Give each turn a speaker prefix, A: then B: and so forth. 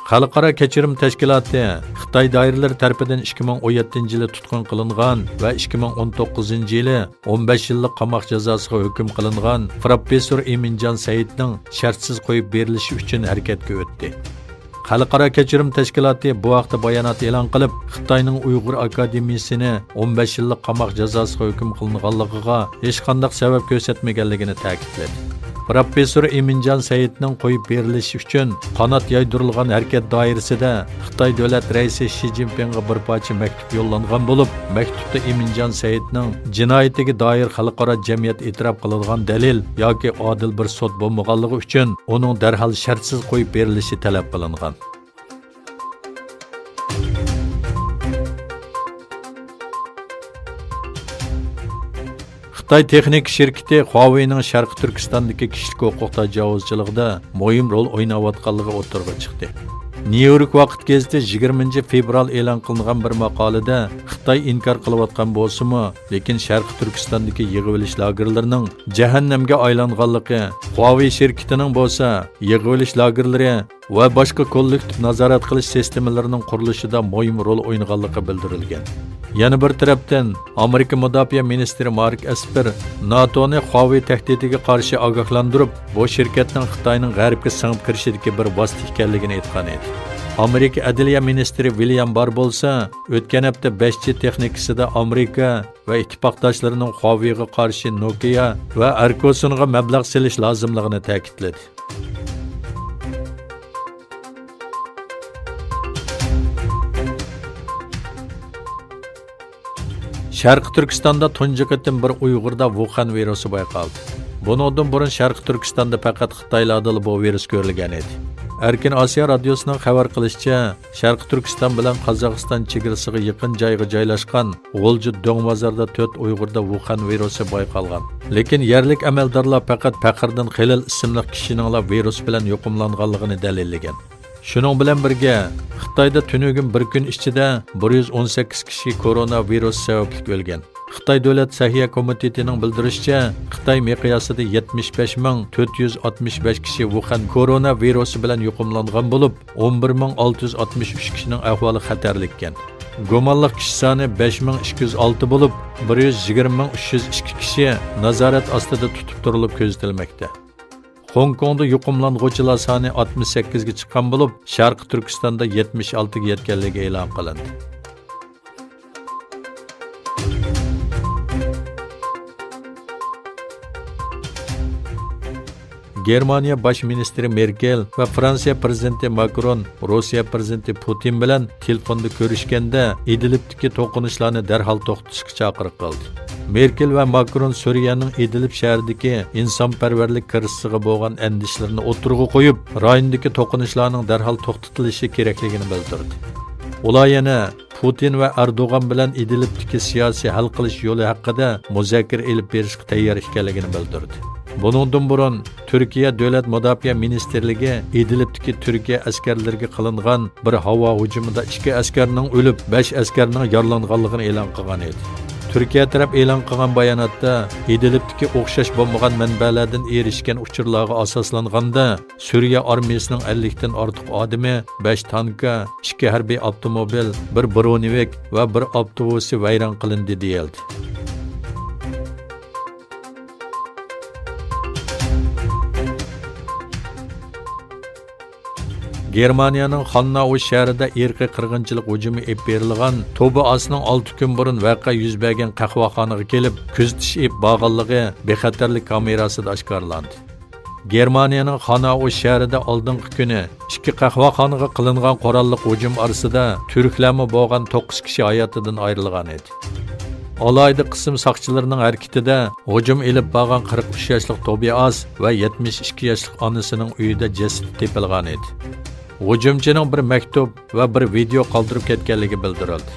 A: Xalqaro kechirim tashkiloti Xitoy doiralari tomonidan 2017-yili tutqun qilingan va 2019-yili 15 yillik qamoq jazosiga hukm qilingan professor Eminjon Saidning shartsiz qo'yib berilishi uchun harakatga o'tdi. Xalqaro kechirim tashkiloti bu haqda bayonot e'lon qilib, Xitoyning Uyg'ur akademiyasini 15 yillik qamoq jazosiga hukm qilinganligiga hech qanday sabab ko'rsatmaganligini ta'kidladi. Professor Eminjon Saidning qo'yib berilishi uchun qanot yaydirilgan harakat doirasida Xitoy davlat raisi Shi Jinpingga bir parcha maktub yo'llangan bo'lib, maktubda Eminjon Saidning jinoyatiga doir xalqaro jamiyat e'tirof qiladigan dalil yoki odil bir sud bo'lmaganligi uchun uning darhol shartsiz qo'yib berilishi talab qilingan. Xitoy texnik şirketi Huawei'ning Sharqi Turkistondagi kishilik huquq tajovuzchiligida muhim rol o'ynayotganligi o'tirg'i chiqdi. New York vaqt gazeti 20 fevral e'lon qilingan bir maqolada Xitoy inkor qilayotgan bo'lsa-mu, lekin Sharqi Turkistondagi yig'ilish lagerlarining jahannamga aylanganligi, Huawei shirkatining bo'lsa yig'ilish lagerlari va boshqa kollektiv nazorat qilish sistemalarining qurilishida muhim rol o'ynaganligi bildirilgan. Yana bir tarafdan Amerika Mudofaa ministri Mark Esper NATO'ni Huawei tahdidiga qarshi ogohlantirib, bu shirkatning Xitoyning g'arbga singib kirishidagi bir vosita ekanligini aytgan edi. Amerika Adliya ministri William Barr bo'lsa, o'tgan hafta 5G texnikasida Amerika va ittifoqdoshlarining Huawei'ga qarshi Nokia va Arcosunga mablag' selish lozimligini ta'kidladi. Sharqi Turkistonda tunji qatim bir Uyg'urda Wuhan virusi bayqaldi. Bundan burun Sharqi Turkistonda faqat Xitoylarda bu virus ko'rilgan edi. Erkin Osiyo radiosining xabar qilishicha, Sharqi Turkiston bilan Qozog'iston chegarasiga yaqin joyga joylashgan G'o'lji Do'ngmazorda 4 Uyg'urda Wuhan virusi bayqalgan. Lekin yerlik amaldorlar faqat Faqirdan Xilal ismli kishining virus bilan yuqumlanganligini dalillagan. Shuning bilan birga Xitoyda tunugun bir kun ichida 118 kishi koronavirus sababli o'lgan. Xitoy Davlat Sahiyya komitetining bildirishicha, Xitoy miqyosida 75465 kishi Wuhan koronavirusi bilan yuqumlangan bo'lib, 11663 kishining ahvoli xatarlikkan. Gumonli kishi soni 5206 bo'lib, 120302 kishi nazorat ostida tutib turilib ko'zlatilmoqda. Hong Kongda yuqumlanuvchilar soni 68 ga chiqqan bo'lib, Sharqi Turkistonda 76 ga yetganligi e'lon qilindi. Germaniya bosh ministri Merkel va Fransiya prezidenti Macron Rossiya prezidenti Putin bilan telefonda ko'rishganda Idlibdagi to'qinishlarni darhol to'xtatishga chaqiriq qildi. Merkel va Macron Suriyaning Idlib shahridagi insonparvarlik kriziga bo'lgan andishlarini o'tirg'i qo'yib, rayondagi to'qinishlarning darhol to'xtatilishi kerakligini bildirdi. Ular yana Putin va Erdo'g'an bilan Idlibdagi siyosiy hal qilish yo'li haqida muzokara olib berishga tayyor ekanligini bildirdi. Bundan burun Turkiya Davlat Mudofaa ministrligi Idlibdagi Turkiya askarlariga qilingan bir havo hujumida 2 askarning o'lib, 5 askarning yaralanganligini e'lon qilgan edi. Turkiya taraf e'lon qilgan bayonotda Idlibdagi o'xshash bo'lmagan manbalardan erishgan uchurlarga asoslanganda Suriya armiyasining 50 dan ortiq odami, 5 tanka, 2 harbiy avtomobil, 1 bronevik va 1 avtobusi vayron qilindi deyildi. Germaniyaning Xannau shahrida irqiy qirg'inchilik hujumi olib berilgan Toba asining 6 kun burun voqea yuz bergan qahvaxonaga kelib, kuzatish olib borganligi bexatarlik kamerasida oshkorlandi. Germaniyaning Xannau shahrida oldingi kuni 2 qahvaxonaga qilingan qurolli hujum orasida turklarmi bo'lgan 9 kishi hayotidan ayrilgan edi. Alayda qism saqchilarining harakatida hujum elib borgan 43 yoshli Tobias va 72 yoshli onasining uyida jasad topilgan edi. Hujumchining bir maktub va bir video qoldirib ketganligi bildirildi.